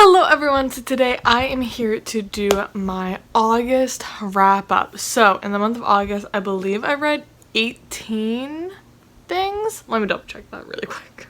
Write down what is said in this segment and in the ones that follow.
Hello everyone, so today I am here to do my August wrap up. So in the month of August, I believe I read 18 things. Let me double check that really quick.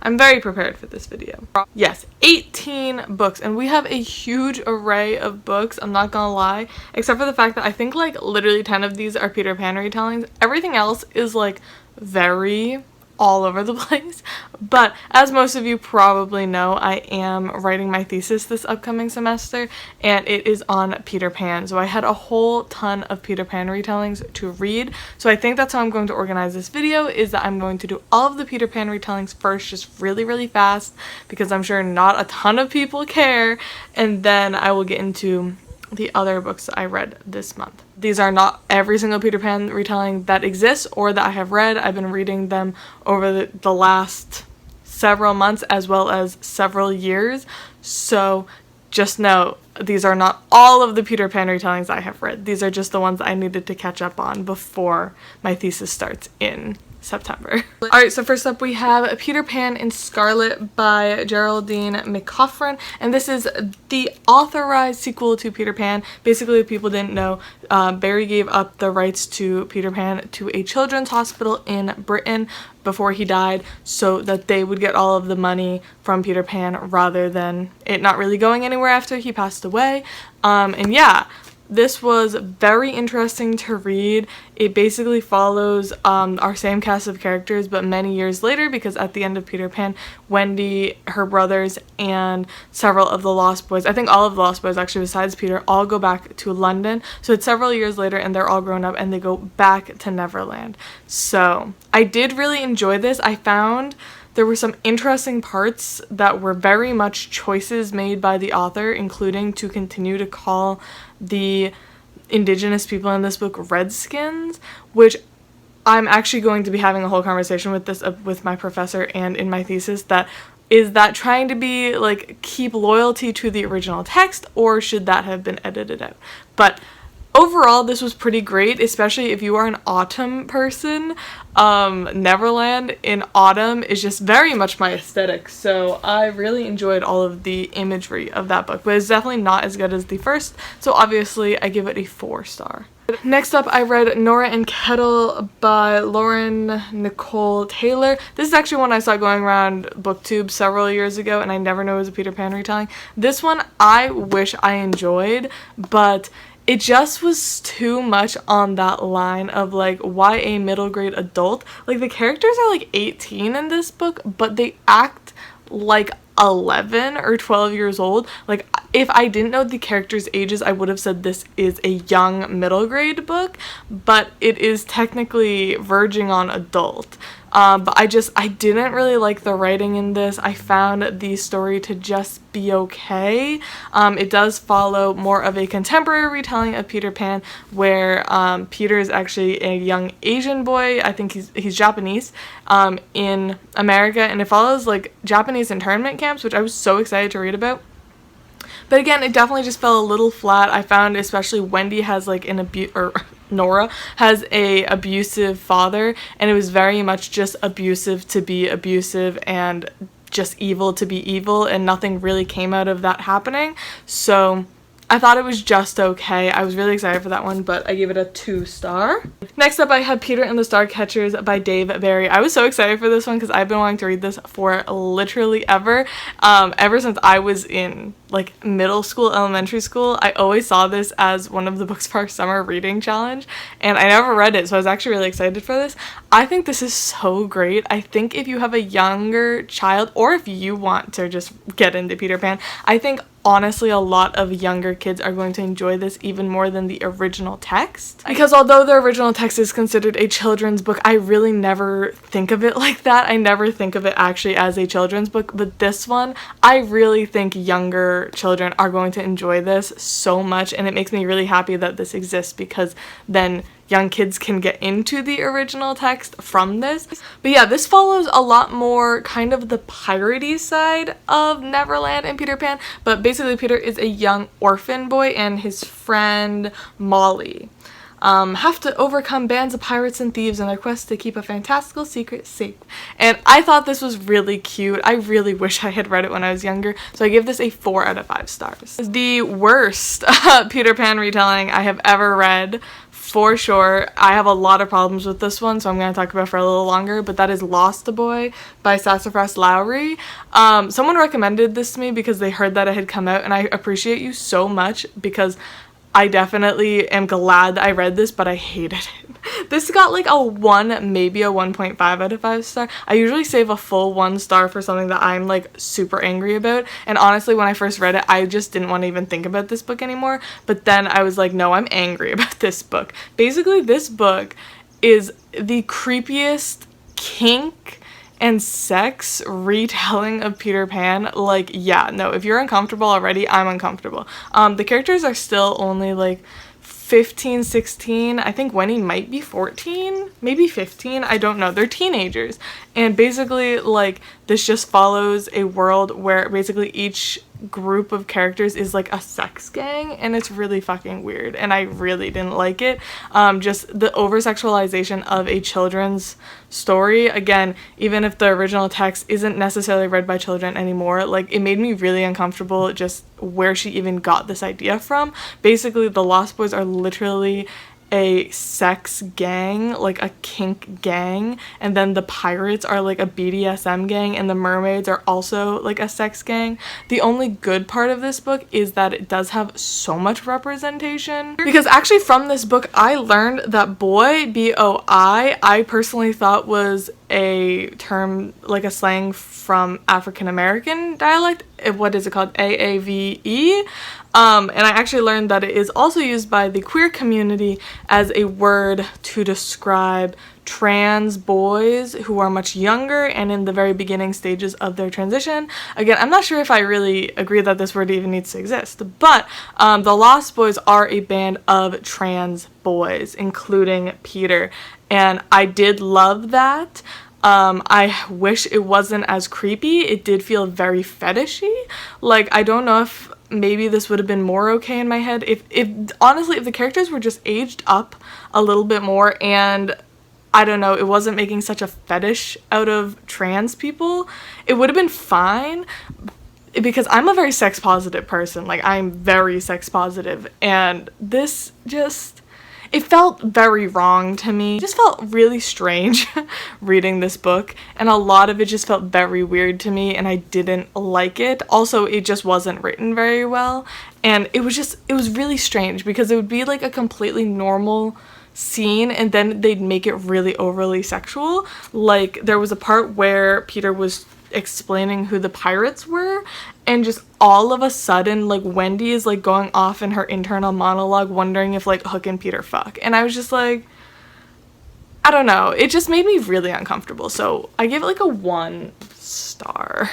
I'm very prepared for this video. Yes, 18 books, and we have a huge array of books, I'm not gonna lie, except for the fact that I think like literally 10 of these are Peter Pan retellings. Everything else is like very all over the place. But as most of you probably know, I am writing my thesis this upcoming semester, and it is on Peter Pan. So I had a whole ton of Peter Pan retellings to read. So I think that's how I'm going to organize this video, is that I'm going to do all of the Peter Pan retellings first, just really fast, because I'm sure not a ton of people care, and then I will get into the other books that I read this month. These are not every single Peter Pan retelling that exists or that I have read. I've been reading them over the last several months as well as several years. So just know these are not all of the Peter Pan retellings I have read. These are just the ones I needed to catch up on before my thesis starts in September. Alright, so first up we have Peter Pan and Scarlet by Geraldine Mccuffrin, and this is the authorized sequel to Peter Pan. Basically, if people didn't know, Barry gave up the rights to Peter Pan to a children's hospital in Britain before he died, so that they would get all of the money from Peter Pan rather than it not really going anywhere after he passed away. And yeah, this was very interesting to read. It basically follows our same cast of characters but many years later, because at the end of Peter Pan, Wendy, her brothers, and several of the Lost Boys, I think all of the Lost Boys actually besides Peter, all go back to London. So it's several years later and they're all grown up and they go back to Neverland. So I did really enjoy this. I found there were some interesting parts that were very much choices made by the author, including to continue to call the indigenous people in this book Redskins, which I'm actually going to be having a whole conversation with this with my professor and in my thesis. That is that trying to be like keep loyalty to the original text, or should that have been edited out? But overall, this was pretty great, especially if you are an autumn person. Neverland in autumn is just very much my aesthetic, so I really enjoyed all of the imagery of that book, but it's definitely not as good as the first, so obviously I give it a 4-star. Next up, I read Nora and Kettle by Nicole Taylor. This is actually one I saw going around BookTube several years ago, and I never knew it was a Peter Pan retelling. This one I wish I enjoyed, but it just was too much on that line of like, why a middle grade adult? Like, the characters are like 18 in this book, but they act like 11 or 12 years old. Like, if I didn't know the characters' ages, I would have said this is a young middle grade book, but it is technically verging on adult. But I didn't really like the writing in this. I found the story to just be okay. It does follow more of a contemporary retelling of Peter Pan, where Peter is actually a young Asian boy. I think he's Japanese, in America, and it follows like Japanese internment camps, which I was so excited to read about. But again, it definitely just fell a little flat. I found especially Wendy has like Nora has a abusive father, and it was very much just abusive to be abusive and just evil to be evil, and nothing really came out of that happening. So I thought it was just okay. I was really excited for that one, but I gave it a 2-star. Next up, I have Peter and the Starcatchers by Dave Barry. I was so excited for this one because I've been wanting to read this for literally ever since I was in like middle school, elementary school. I always saw this as one of the books for our summer reading challenge, and I never read it, so I was actually really excited for this. I think this is so great. I think if you have a younger child, or if you want to just get into Peter Pan, I think honestly a lot of younger kids are going to enjoy this even more than the original text, because although the original text is considered a children's book, I really never think of it like that. I never think of it actually as a children's book, but this one, I really think younger children are going to enjoy this so much, and it makes me really happy that this exists, because then young kids can get into the original text from this. But yeah, this follows a lot more kind of the piratey side of Neverland and Peter Pan, but basically Peter is a young orphan boy and his friend Molly. have to overcome bands of pirates and thieves in their quest to keep a fantastical secret safe. And I thought this was really cute. I really wish I had read it when I was younger, so I give this a 4 out of 5 stars. It's the worst Peter Pan retelling I have ever read. For sure. I have a lot of problems with this one, so I'm going to talk about it for a little longer, but that is Lost a Boy by Sassafras Lowry. Someone recommended this to me because they heard that it had come out, and I appreciate you so much because I definitely am glad that I read this, but I hated it. This got like a 1, maybe a 1.5 out of 5 star. I usually save a full 1 star for something that I'm like super angry about, and honestly when I first read it I just didn't want to even think about this book anymore, but then I was like, no, I'm angry about this book. Basically this book is the creepiest kink and sex retelling of Peter Pan. Like, yeah, no, if you're uncomfortable already, I'm uncomfortable. The characters are still only like 15, 16. I think Wendy might be 14, maybe 15. I don't know. They're teenagers. And basically, like, this just follows a world where basically each group of characters is like a sex gang, and it's really fucking weird, and I really didn't like it. Just the over-sexualization of a children's story. Again, even if the original text isn't necessarily read by children anymore, like, it made me really uncomfortable just where she even got this idea from. Basically, the Lost Boys are literally a sex gang, like a kink gang, and then the pirates are like a BDSM gang, and the mermaids are also like a sex gang. The only good part of this book is that it does have so much representation, because actually from this book I learned that boy, B-O-I, I personally thought was a term, like a slang from African American dialect. What is it called? AAVE. And I actually learned that it is also used by the queer community as a word to describe trans boys who are much younger and in the very beginning stages of their transition. Again, I'm not sure if I really agree that this word even needs to exist, but the Lost Boys are a band of trans boys, including Peter, and I did love that. I wish it wasn't as creepy. It did feel very fetishy. Like, I don't know if maybe this would have been more okay in my head if honestly, if the characters were just aged up a little bit more, and I don't know, it wasn't making such a fetish out of trans people, it would have been fine, because I'm a very sex positive person. Like, I'm very sex positive, and this just, it felt very wrong to me. It just felt really strange reading this book, and a lot of it just felt very weird to me, and I didn't like it. Also, it just wasn't written very well, and it was really strange, because it would be like a completely normal scene and then they'd make it really overly sexual. Like, there was a part where Peter was explaining who the pirates were, and just all of a sudden, like, Wendy is like going off in her internal monologue wondering if like Hook and Peter fuck, and I was just like, I don't know, it just made me really uncomfortable, so I gave it like a 1 star.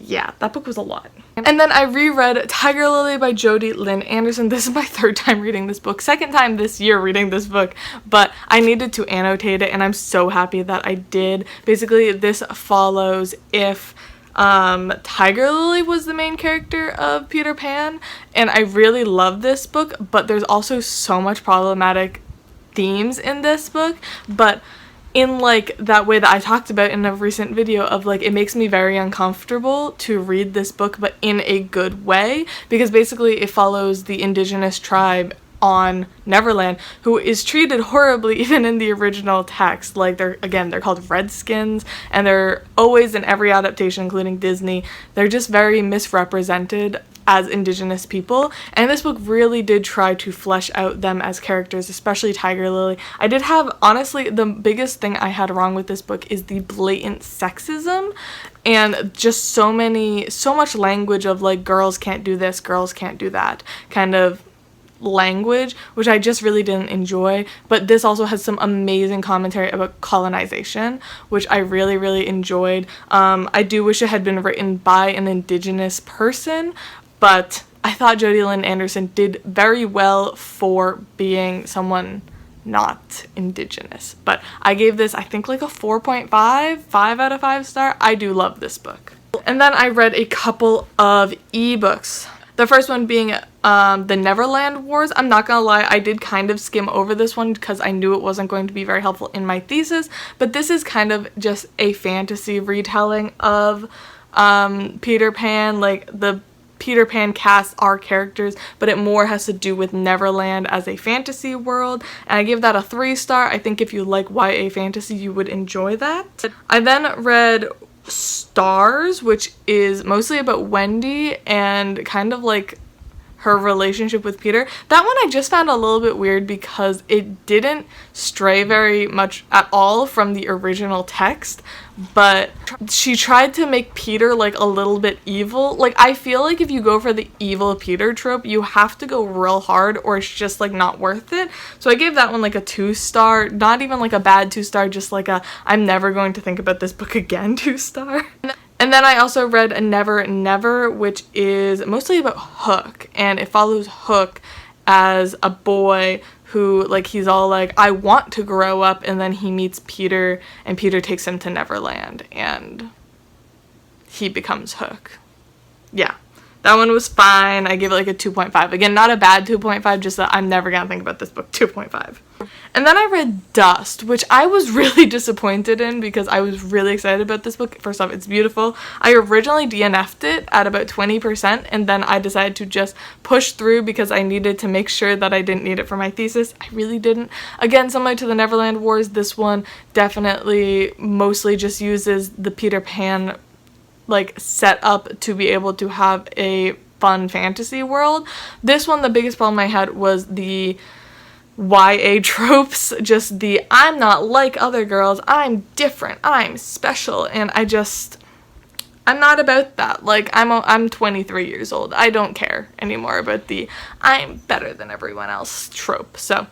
Yeah, that book was a lot. And then I reread Tiger Lily by Jodi, Lynn Anderson. This is my 3rd time reading this book, 2nd time this year reading this book, but I needed to annotate it, and I'm so happy that I did. Basically, this follows if Tiger Lily was the main character of Peter Pan, and I really love this book, but there's also so much problematic themes in this book, but in like that way that I talked about in a recent video of like, it makes me very uncomfortable to read this book, but in a good way, because basically it follows the indigenous tribe on Neverland who is treated horribly even in the original text. Like, they're called Redskins, and they're always in every adaptation, including Disney, they're just very misrepresented as indigenous people, and this book really did try to flesh out them as characters, especially Tiger Lily. I did have, honestly, the biggest thing I had wrong with this book is the blatant sexism, and just so much language of like, girls can't do this, girls can't do that kind of language, which I just really didn't enjoy. But this also has some amazing commentary about colonization, which I really, really enjoyed. I do wish it had been written by an indigenous person, but I thought Jodi Lynn Anderson did very well for being someone not indigenous. But I gave this, I think, like a 4.5, 5 out of 5 star. I do love this book. And then I read a couple of ebooks. The first one being the Neverland Wars. I'm not gonna lie, I did kind of skim over this one because I knew it wasn't going to be very helpful in my thesis, but this is kind of just a fantasy retelling of Peter Pan. Like, the Peter Pan cast are characters, but it more has to do with Neverland as a fantasy world, and I give that a 3-star. I think if you like YA fantasy, you would enjoy that. I then read Stars, which is mostly about Wendy and kind of like her relationship with Peter. That one I just found a little bit weird because it didn't stray very much at all from the original text, but she tried to make Peter like a little bit evil. Like, I feel like if you go for the evil Peter trope, you have to go real hard or it's just like not worth it. So I gave that one like a 2-star, not even like a bad 2-star, just like a I'm never going to think about this book again 2-star. And then I also read Never Never, which is mostly about Hook, and it follows Hook as a boy who, like, he's all like, I want to grow up, and then he meets Peter, and Peter takes him to Neverland, and he becomes Hook. Yeah, that one was fine. I gave it like a 2.5. Again, not a bad 2.5, just that I'm never gonna think about this book 2.5. And then I read Dust, which I was really disappointed in because I was really excited about this book. First off, it's beautiful. I originally DNF'd it at about 20%, and then I decided to just push through because I needed to make sure that I didn't need it for my thesis. I really didn't. Again, similar to the Neverland Wars, this one definitely mostly just uses the Peter Pan like set up to be able to have a fun fantasy world. This one, the biggest problem I had was the YA tropes, just the I'm not like other girls, I'm different, I'm special, and I'm not about that. Like, I'm 23 years old. I don't care anymore about the I'm better than everyone else trope. So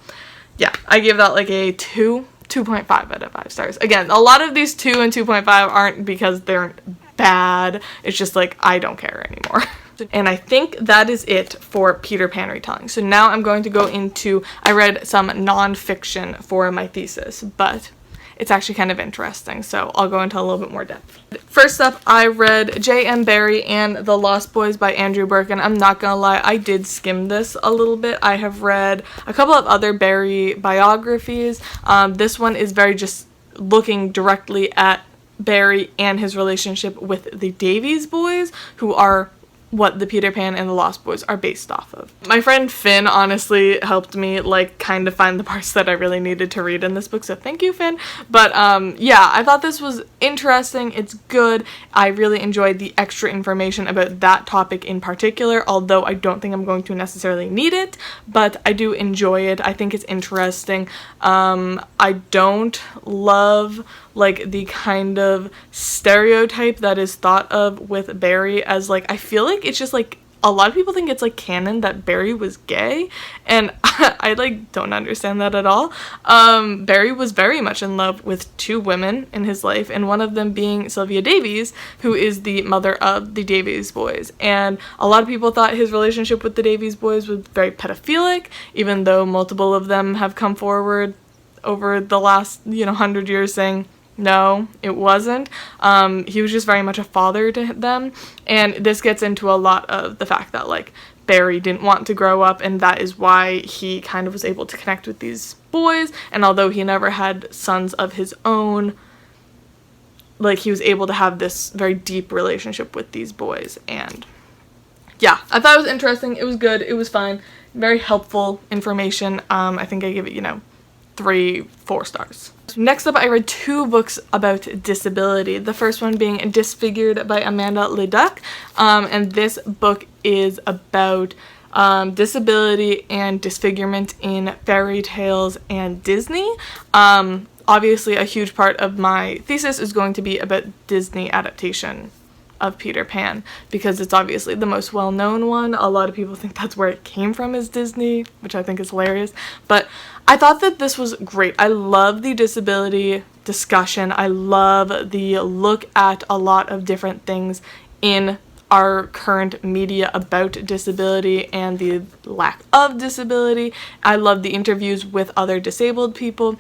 yeah, I give that like a 2.5 out of 5 stars. Again, a lot of these 2 and 2.5 aren't because they're bad, it's just like I don't care anymore. And I think that is it for Peter Pan retelling. So now I'm going to go into, I read some nonfiction for my thesis, but it's actually kind of interesting, so I'll go into a little bit more depth. First up, I read J.M. Barrie and The Lost Boys by Andrew Birkin. I'm not gonna lie, I did skim this a little bit. I have read a couple of other Barrie biographies. This one is very just looking directly at Barrie and his relationship with the Davies boys, who are what the Peter Pan and the Lost Boys are based off of. My friend Finn honestly helped me like kind of find the parts that I really needed to read in this book, so thank you, Finn. But yeah, I thought this was interesting. It's good. I really enjoyed the extra information about that topic in particular, although I don't think I'm going to necessarily need it, but I do enjoy it. I think it's interesting. I don't love like the kind of stereotype that is thought of with Barrie as like, I feel like it's just like a lot of people think it's like canon that Barrie was gay, and I like don't understand that at all. Barrie was very much in love with 2 women in his life, and one of them being Sylvia Davies, who is the mother of the Davies boys. And a lot of people thought his relationship with the Davies boys was very pedophilic, even though multiple of them have come forward over the last 100 years saying no, it wasn't. He was just very much a father to them, and this gets into a lot of the fact that like Barrie didn't want to grow up, and that is why he kind of was able to connect with these boys, and although he never had sons of his own, like he was able to have this very deep relationship with these boys. And yeah, I thought it was interesting. It was good. It was fine. Very helpful information. I think I give it 3-4 stars. Next up, I read 2 books about disability. The first one being Disfigured by Amanda Leduc, and this book is about disability and disfigurement in fairy tales and Disney. Obviously, a huge part of my thesis is going to be about Disney adaptation of Peter Pan, because it's obviously the most well-known one. A lot of people think that's where it came from, is Disney, which I think is hilarious. But I thought that this was great. I love the disability discussion. I love the look at a lot of different things in our current media about disability and the lack of disability. I love the interviews with other disabled people,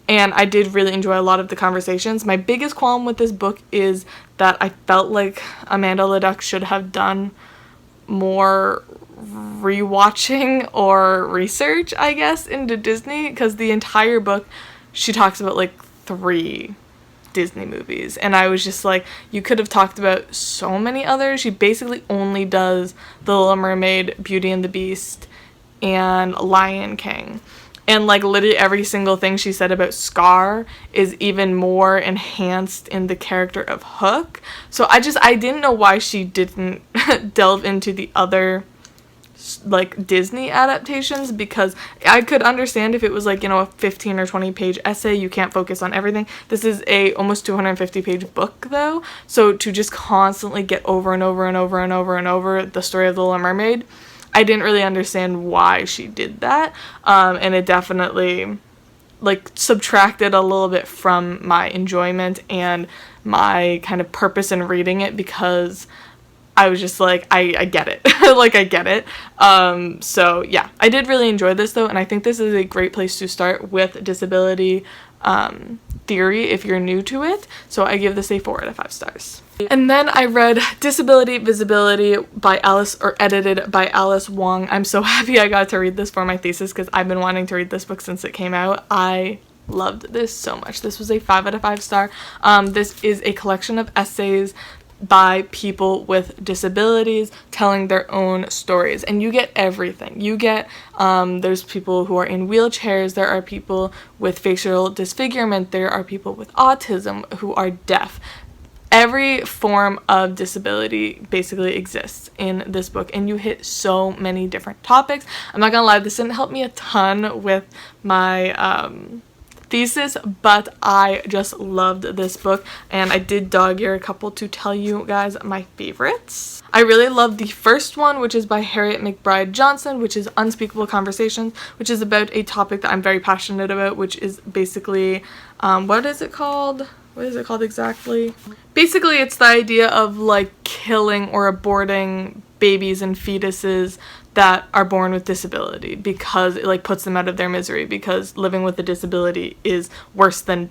and I did really enjoy a lot of the conversations. My biggest qualm with this book is that I felt like Amanda Leduc should have done more rewatching or research, I guess, into Disney, because the entire book she talks about like 3 Disney movies, and I was just like, you could have talked about so many others. She basically only does The Little Mermaid, Beauty and the Beast, and Lion King, and like literally every single thing she said about Scar is even more enhanced in the character of Hook. So I didn't know why she didn't delve into the other like Disney adaptations, because I could understand if it was like, you know, a 15 or 20 page essay, you can't focus on everything. This is a almost 250 page book though, so to just constantly get over and over and over and over and over the story of the Little Mermaid, I didn't really understand why she did that, and it definitely like subtracted a little bit from my enjoyment and my kind of purpose in reading it, because I was just like, I get it. Like, I get it. So yeah, I did really enjoy this though, and I think this is a great place to start with disability theory if you're new to it. So I give this a 4 out of 5 stars. And then I read Disability Visibility by Alice, or edited by Alice Wong. I'm so happy I got to read this for my thesis, because I've been wanting to read this book since it came out. I loved this so much. This was a 5 out of 5 star. This is a collection of essays by people with disabilities telling their own stories, and you get everything. You get there's people who are in wheelchairs, there are people with facial disfigurement, there are people with autism who are deaf. Every form of disability basically exists in this book, and you hit so many different topics. I'm not gonna lie, this didn't help me a ton with my thesis, but I just loved this book, and I did dog ear a couple to tell you guys my favorites. I really loved the first one, which is by Harriet McBride Johnson, which is Unspeakable Conversations, which is about a topic that I'm very passionate about, which is basically, what is it called? What is it called exactly? Basically, it's the idea of like killing or aborting babies and fetuses that are born with disability, because it like puts them out of their misery, because living with a disability is worse than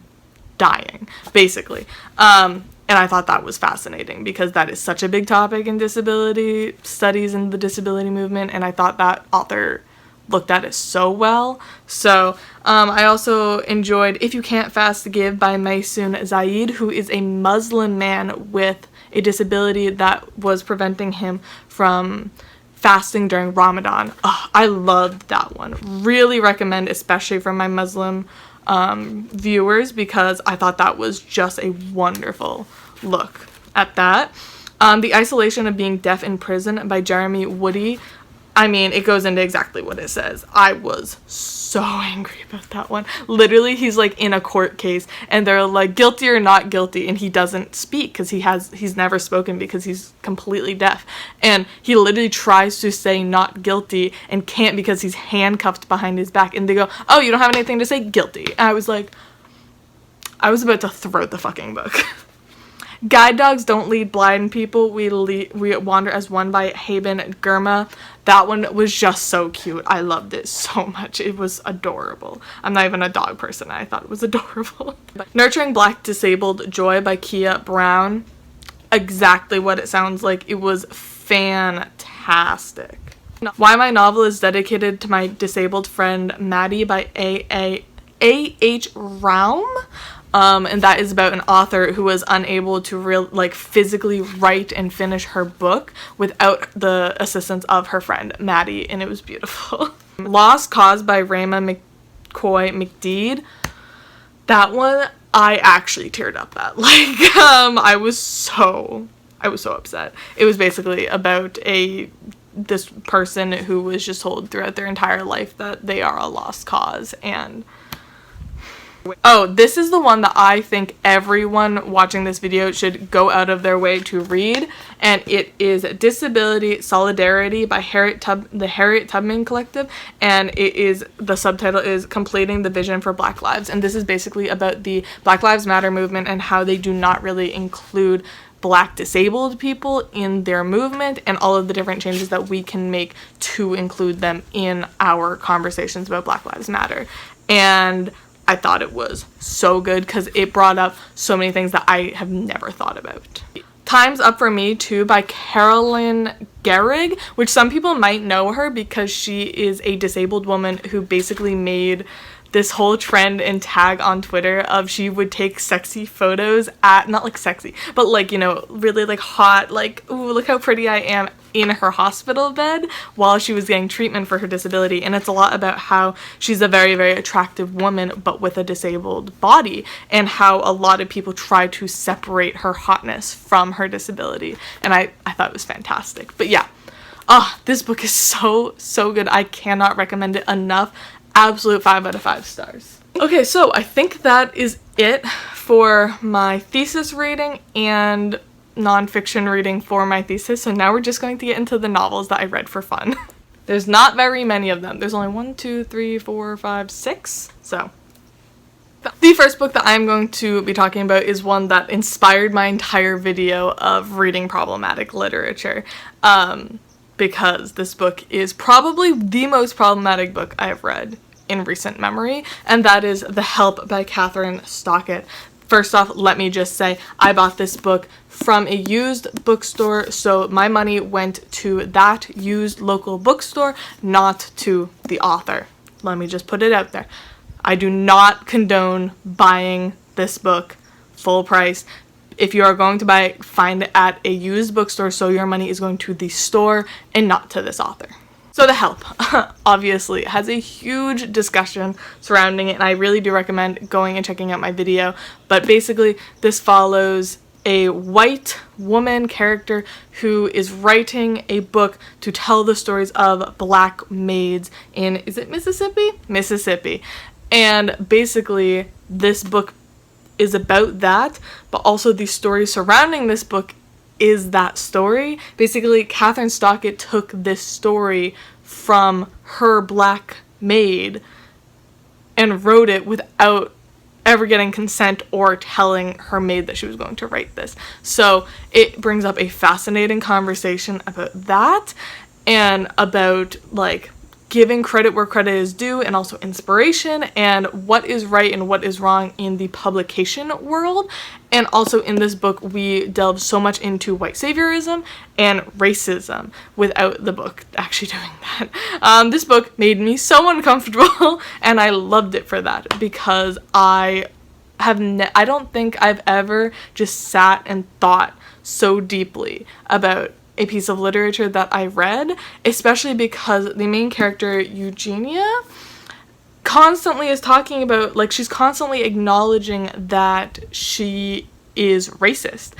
dying, basically. And I thought that was fascinating, because that is such a big topic in disability studies and the disability movement, and I thought that author looked at it so well. So I also enjoyed If You Can't Fast Give by Maysoon Zaid, who is a Muslim man with a disability that was preventing him from fasting during Ramadan. Oh, I loved that one. Really recommend, especially for my Muslim viewers, because I thought that was just a wonderful look at that. The Isolation of Being Deaf in Prison by Jeremy Woody. I mean, it goes into exactly what it says. I was so angry about that one. Literally, he's like in a court case, and they're like, guilty or not guilty, and he doesn't speak because he's never spoken because he's completely deaf. And he literally tries to say not guilty and can't because he's handcuffed behind his back. And they go, oh, you don't have anything to say? Guilty. And I was like, I was about to throw the fucking book. Guide Dogs Don't Lead Blind People, We Wander as One by Haben Girma. That one was just so cute. I loved it so much. It was adorable. I'm not even a dog person. I thought it was adorable. Nurturing Black Disabled Joy by Kia Brown. Exactly what it sounds like. It was fantastic. Why My Novel is Dedicated to My Disabled Friend Maddie by A.H. Raum. And that is about an author who was unable to physically write and finish her book without the assistance of her friend Maddie, and it was beautiful. Lost Cause by Rama McCoy McDeed. That one I actually teared up at. I was so upset. It was basically about this person who was just told throughout their entire life that they are a lost cause. And oh, this is the one that I think everyone watching this video should go out of their way to read, and it is Disability Solidarity by the Harriet Tubman Collective, and the subtitle is Completing the Vision for Black Lives, and this is basically about the Black Lives Matter movement and how they do not really include Black disabled people in their movement, and all of the different changes that we can make to include them in our conversations about Black Lives Matter. And I thought it was so good because it brought up so many things that I have never thought about. Time's Up for Me Too by Carolyn Gehrig, which some people might know her because she is a disabled woman who basically made this whole trend and tag on Twitter of she would take sexy photos at, not like sexy, but like, you know, really like hot, like, ooh, look how pretty I am, in her hospital bed while she was getting treatment for her disability. And it's a lot about how she's a very, very attractive woman but with a disabled body, and how a lot of people try to separate her hotness from her disability. And I thought it was fantastic. But yeah, this book is so good. I cannot recommend it enough. Absolute 5 out of 5 stars. Okay, so I think that is it for my thesis reading and nonfiction reading for my thesis. So now we're just going to get into the novels that I read for fun. There's not very many of them. There's only 1, 2, 3, 4, 5, 6. So the first book that I'm going to be talking about is one that inspired my entire video of reading problematic literature. Because this book is probably the most problematic book I have read in recent memory, and that is The Help by Katherine Stockett. First off, let me just say, I bought this book from a used bookstore, so my money went to that used local bookstore, not to the author. Let me just put it out there. I do not condone buying this book full price. If you are going to buy it, find it at a used bookstore so your money is going to the store and not to this author. So The Help, obviously, has a huge discussion surrounding it, and I really do recommend going and checking out my video. But basically, this follows a white woman character who is writing a book to tell the stories of black maids in, is it Mississippi? Mississippi. And basically, this book is about that, but also the story surrounding this book is that story. Basically, Katherine Stockett took this story from her black maid and wrote it without ever getting consent or telling her maid that she was going to write this. So it brings up a fascinating conversation about that and about like giving credit where credit is due, and also inspiration, and what is right and what is wrong in the publication world. And also in this book, we delve so much into white saviorism and racism without the book actually doing that. This book made me so uncomfortable, and I loved it for that, because I don't think I've ever just sat and thought so deeply about a piece of literature that I read, especially because the main character, Eugenia, constantly is talking about, like, she's constantly acknowledging that she is racist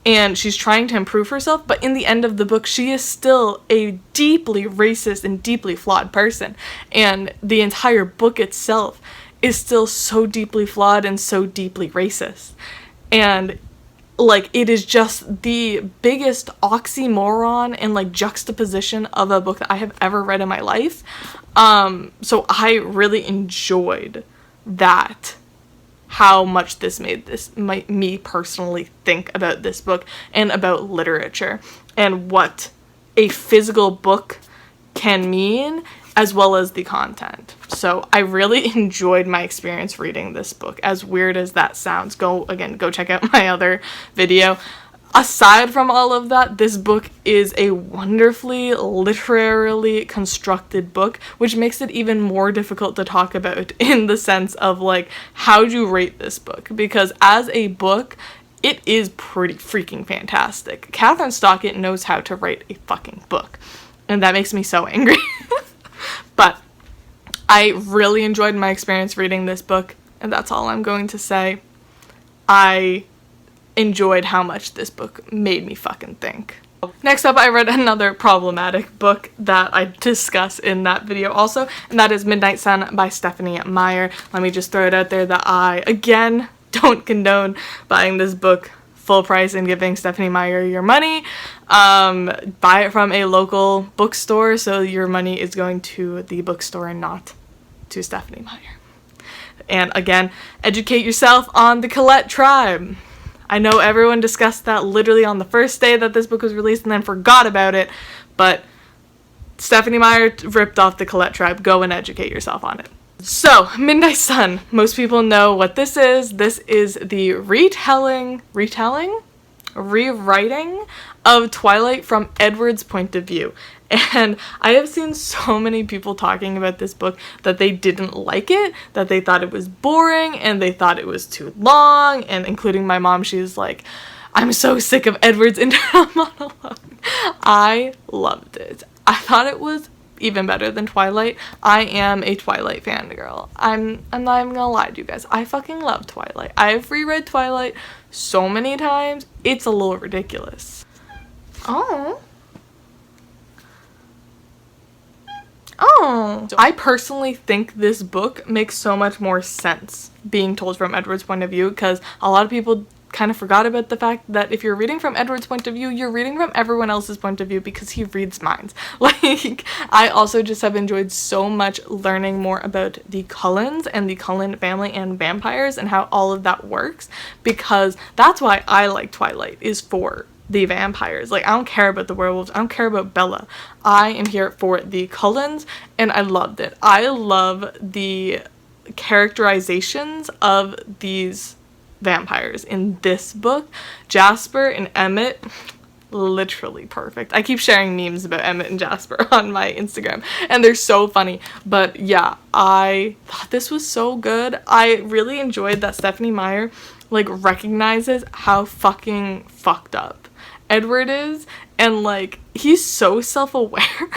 and she's trying to improve herself, but in the end of the book, she is still a deeply racist and deeply flawed person, and the entire book itself is still so deeply flawed and so deeply racist. And like, it is just the biggest oxymoron and like juxtaposition of a book that I have ever read in my life. So I really enjoyed that, how much this made me personally think about this book and about literature and what a physical book can mean, as well as the content. So I really enjoyed my experience reading this book, as weird as that sounds. Go check out my other video. Aside from all of that, this book is a wonderfully literarily constructed book, which makes it even more difficult to talk about in the sense of like, how do you rate this book? Because as a book, it is pretty freaking fantastic. Katherine Stockett knows how to write a fucking book, and that makes me so angry. But I really enjoyed my experience reading this book, and that's all I'm going to say. I enjoyed how much this book made me fucking think. Next up, I read another problematic book that I discuss in that video also, and that is Midnight Sun by Stephanie Meyer. Let me just throw it out there that I, again, don't condone buying this book full price and giving Stephanie Meyer your money. Buy it from a local bookstore, so your money is going to the bookstore and not to Stephanie Meyer. And again, educate yourself on the Colette tribe. I know everyone discussed that literally on the first day that this book was released and then forgot about it, but Stephanie Meyer ripped off the Colette tribe. Go and educate yourself on it. So, Midnight Sun. Most people know what this is. This is the retelling rewriting of Twilight from Edward's point of view. And I have seen so many people talking about this book that they didn't like it, that they thought it was boring, and they thought it was too long, and including my mom, she's like, I'm so sick of Edward's internal monologue. I loved it. I thought it was even better than Twilight. I am a Twilight fangirl. I'm not even gonna lie to you guys. I fucking love Twilight. I've reread Twilight so many times, it's a little ridiculous. Oh. I personally think this book makes so much more sense being told from Edward's point of view, because a lot of people kind of forgot about the fact that if you're reading from Edward's point of view, you're reading from everyone else's point of view because he reads minds. Like, I also just have enjoyed so much learning more about the Cullens and the Cullen family and vampires and how all of that works, because that's why I like Twilight, is for the vampires. Like, I don't care about the werewolves, I don't care about Bella. I am here for the Cullens, and I loved it. I love the characterizations of these vampires in this book. Jasper and Emmett, literally perfect. I keep sharing memes about Emmett and Jasper on my Instagram, and they're so funny. But yeah, I thought this was so good. I really enjoyed that Stephenie Meyer like recognizes how fucking fucked up Edward is, and like he's so self-aware.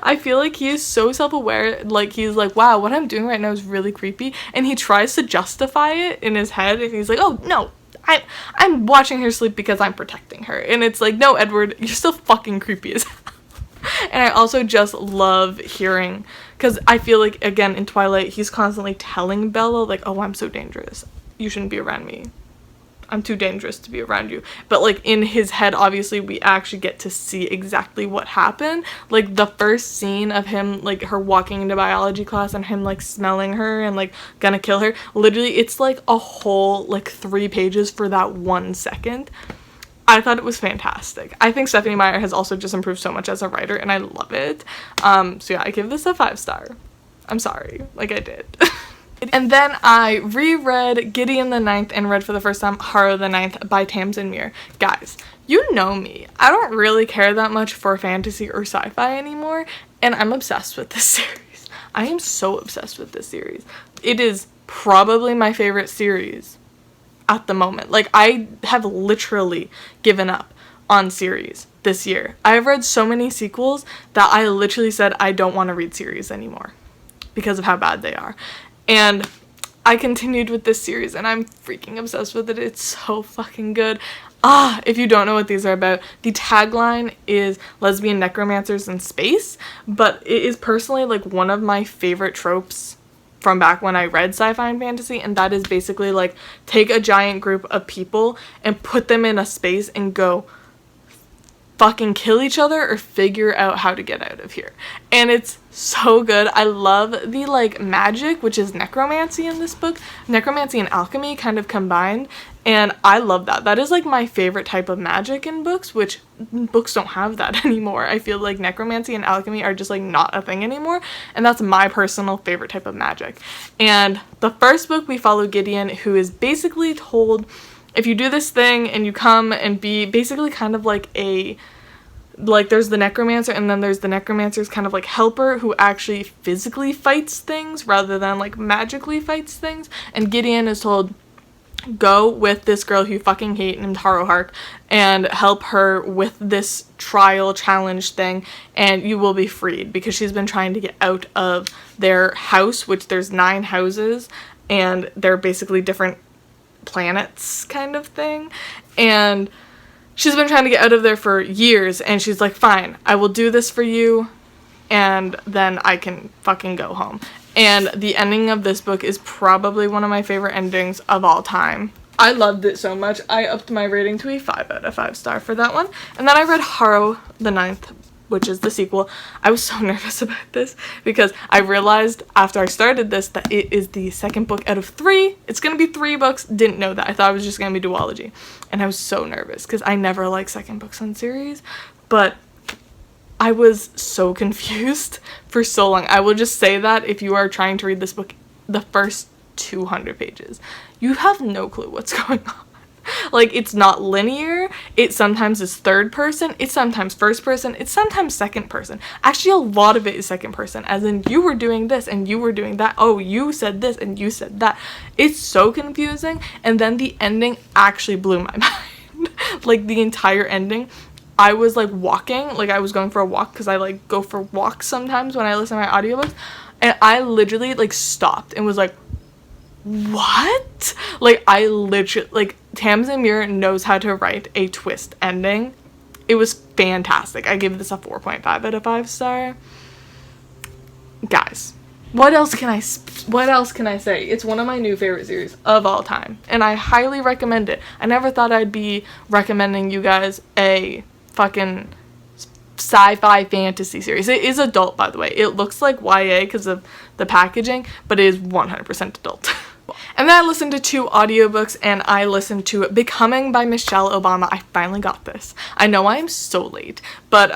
I feel like he is so self-aware, like he's like, wow, what I'm doing right now is really creepy, and he tries to justify it in his head, and he's like, oh no, I'm watching her sleep because I'm protecting her, and it's like, no, Edward, you're still fucking creepy as hell. And I also just love hearing, because I feel like, again, in Twilight, he's constantly telling Bella, like, oh, I'm so dangerous, you shouldn't be around me, I'm too dangerous to be around you. But like in his head, obviously we actually get to see exactly what happened. Like the first scene of him, like her walking into biology class and him like smelling her and like gonna kill her, literally it's like a whole like 3 pages for that 1 second. I thought it was fantastic. I think Stephenie Meyer has also just improved so much as a writer, and I love it. So yeah, I give this a 5-star. I'm sorry, like I did. And then I reread Gideon the Ninth and read for the first time Harrow the Ninth by Tamsin Muir. Guys, you know me. I don't really care that much for fantasy or sci-fi anymore, and I'm obsessed with this series. I am so obsessed with this series. It is probably my favorite series at the moment. Like, I have literally given up on series this year. I've read so many sequels that I literally said I don't want to read series anymore because of how bad they are. And I continued with this series, and I'm freaking obsessed with it. It's so fucking good. If you don't know what these are about, the tagline is lesbian necromancers in space, but it is personally like one of my favorite tropes from back when I read sci-fi and fantasy, and that is basically like take a giant group of people and put them in a space and go fucking kill each other or figure out how to get out of here. And it's so good. I love the like magic, which is necromancy in this book. Necromancy and alchemy kind of combined, and I love that. That is like my favorite type of magic in books, which books don't have that anymore. I feel like necromancy and alchemy are just like not a thing anymore, and that's my personal favorite type of magic. And the first book we follow Gideon, who is basically told, if you do this thing and you come and be basically kind of like there's the necromancer, and then there's the necromancer's kind of like helper who actually physically fights things rather than like magically fights things. And Gideon is told, go with this girl who you fucking hate named Harrowhark and help her with this trial challenge thing, and you will be freed, because she's been trying to get out of their house, which there's 9 houses, and they're basically different planets kind of thing, and she's been trying to get out of there for years, and she's like, fine, I will do this for you, and then I can fucking go home. And the ending of this book is probably one of my favorite endings of all time. I loved it so much. I upped my rating to a 5 out of 5 star for that one. And then I read Harrow the Ninth, which is the sequel. I was so nervous about this because I realized after I started this that it is the second book out of 3. It's going to be 3 books. Didn't know that. I thought it was just going to be duology. And I was so nervous because I never like second books on series. But I was so confused for so long. I will just say that if you are trying to read this book, the first 200 pages, you have no clue what's going on. Like, it's not linear. It sometimes is third person. It's sometimes first person. It's sometimes second person. Actually, a lot of it is second person, as in you were doing this and you were doing that. Oh, you said this and you said that. It's so confusing. And then the ending actually blew my mind. Like, the entire ending. I was like walking, like I was going for a walk, because I like go for walks sometimes when I listen to my audiobooks, and I literally like stopped and was like, what? Like, I literally, like, Tamsin Muir knows how to write a twist ending. It was fantastic. I give this a 4.5 out of 5 star. Guys, what else can I say? It's one of my new favorite series of all time, and I highly recommend it. I never thought I'd be recommending you guys a fucking sci-fi fantasy series. It is adult, by the way. It looks like YA because of the packaging, but it is 100% adult. And then I listened to 2 audiobooks, and I listened to Becoming by Michelle Obama. I finally got this. I know I am so late, but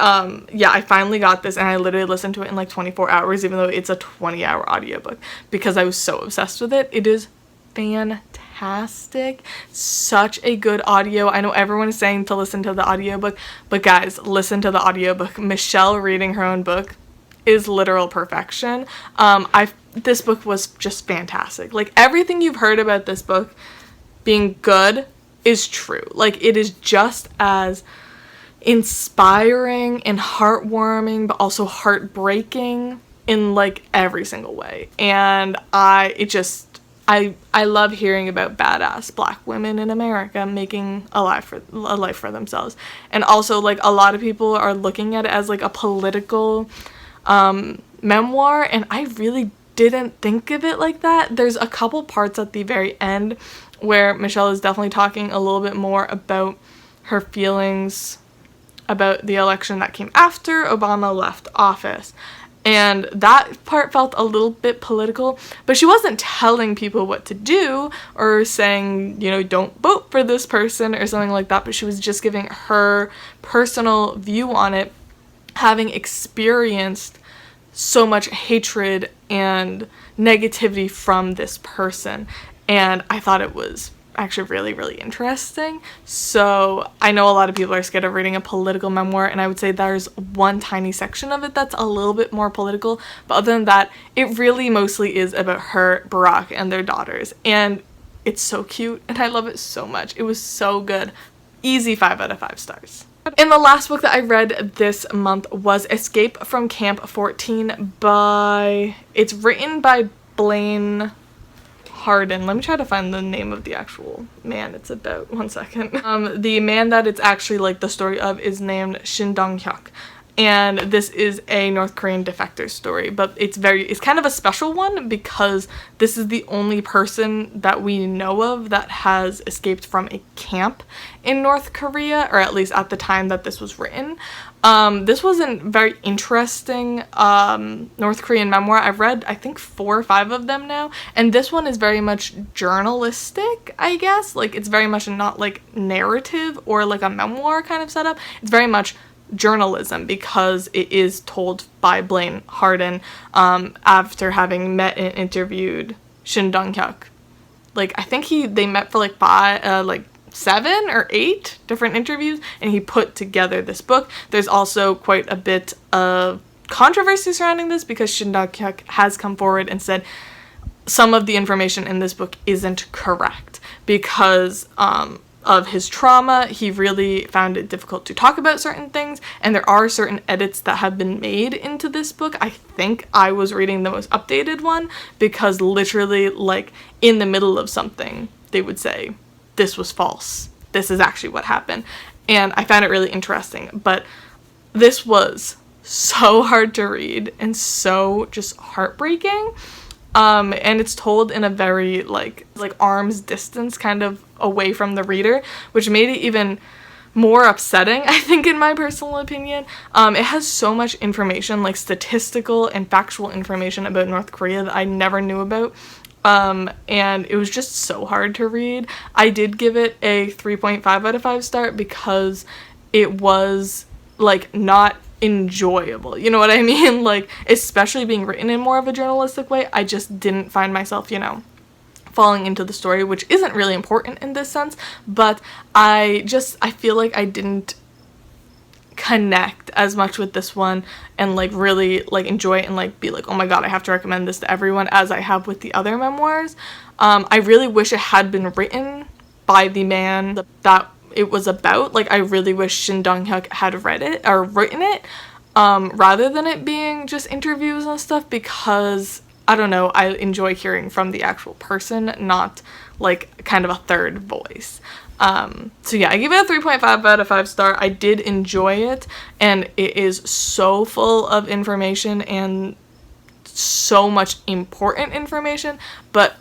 yeah, I finally got this, and I literally listened to it in like 24 hours, even though it's a 20-hour audiobook, because I was so obsessed with it. It is fantastic. Such a good audio. I know everyone is saying to listen to the audiobook, but guys, listen to the audiobook. Michelle reading her own book is literal perfection. This book was just fantastic. Like, everything you've heard about this book being good is true. Like, it is just as inspiring and heartwarming, but also heartbreaking in like every single way. And I love hearing about badass black women in America making a life for themselves. And also, like, a lot of people are looking at it as like a political memoir, and I really didn't think of it like that. There's a couple parts at the very end where Michelle is definitely talking a little bit more about her feelings about the election that came after Obama left office. And that part felt a little bit political, but she wasn't telling people what to do or saying, you know, don't vote for this person or something like that, but she was just giving her personal view on it, having experienced so much hatred and negativity from this person. And I thought it was actually really, really interesting. So I know a lot of people are scared of reading a political memoir, and I would say there's one tiny section of it that's a little bit more political, but other than that, it really mostly is about her, Barack, and their daughters. And it's so cute, and I love it so much. It was so good. Easy 5 out of 5 stars. And the last book that I read this month was Escape from Camp 14 it's written by Blaine Harden. Let me try to find the name of the actual man it's about. One second. The man that it's actually like the story of is named Shin Dong-hyuk. And this is a North Korean defector story, but it's kind of a special one because this is the only person that we know of that has escaped from a camp in North Korea, or at least at the time that this was written. This was a very interesting North Korean memoir. I've read, I think, 4 or 5 of them now, and this one is very much journalistic, I guess. Like, it's very much not like narrative or like a memoir kind of setup. It's very much journalism because it is told by Blaine Harden after having met and interviewed Shin Dong-hyuk. Like, I think they met for like 7 or 8 different interviews, and he put together this book. There's also quite a bit of controversy surrounding this because Shin Dong-hyuk has come forward and said some of the information in this book isn't correct because of his trauma. He really found it difficult to talk about certain things, and there are certain edits that have been made into this book. I think I was reading the most updated one because literally, like, in the middle of something, they would say, this was false. This is actually what happened. And I found it really interesting, but this was so hard to read and so just heartbreaking. And it's told in a very like arm's distance, kind of away from the reader, which made it even more upsetting, I think, in my personal opinion. It has so much information, like statistical and factual information about North Korea that I never knew about. And it was just so hard to read. I did give it a 3.5 out of 5 star because it was like not enjoyable, you know what I mean? Like, especially being written in more of a journalistic way, I just didn't find myself, falling into the story, which isn't really important in this sense, but I feel like I didn't connect as much with this one and like really like enjoy it and like be like, oh my god, I have to recommend this to everyone, as I have with the other memoirs. I really wish it had been written by the man that it was about. Like, I really wish Shin Dong-hyuk had read it or written it, rather than it being just interviews and stuff, because I don't know, I enjoy hearing from the actual person, not like kind of a third voice. So yeah, I give it a 3.5 out of 5 star. I did enjoy it, and it is so full of information and so much important information, but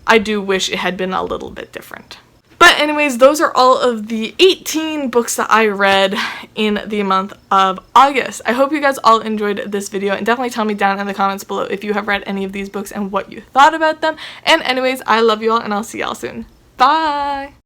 I do wish it had been a little bit different. But anyways, those are all of the 18 books that I read in the month of August. I hope you guys all enjoyed this video, and definitely tell me down in the comments below if you have read any of these books and what you thought about them. And anyways, I love you all, and I'll see y'all soon. Bye!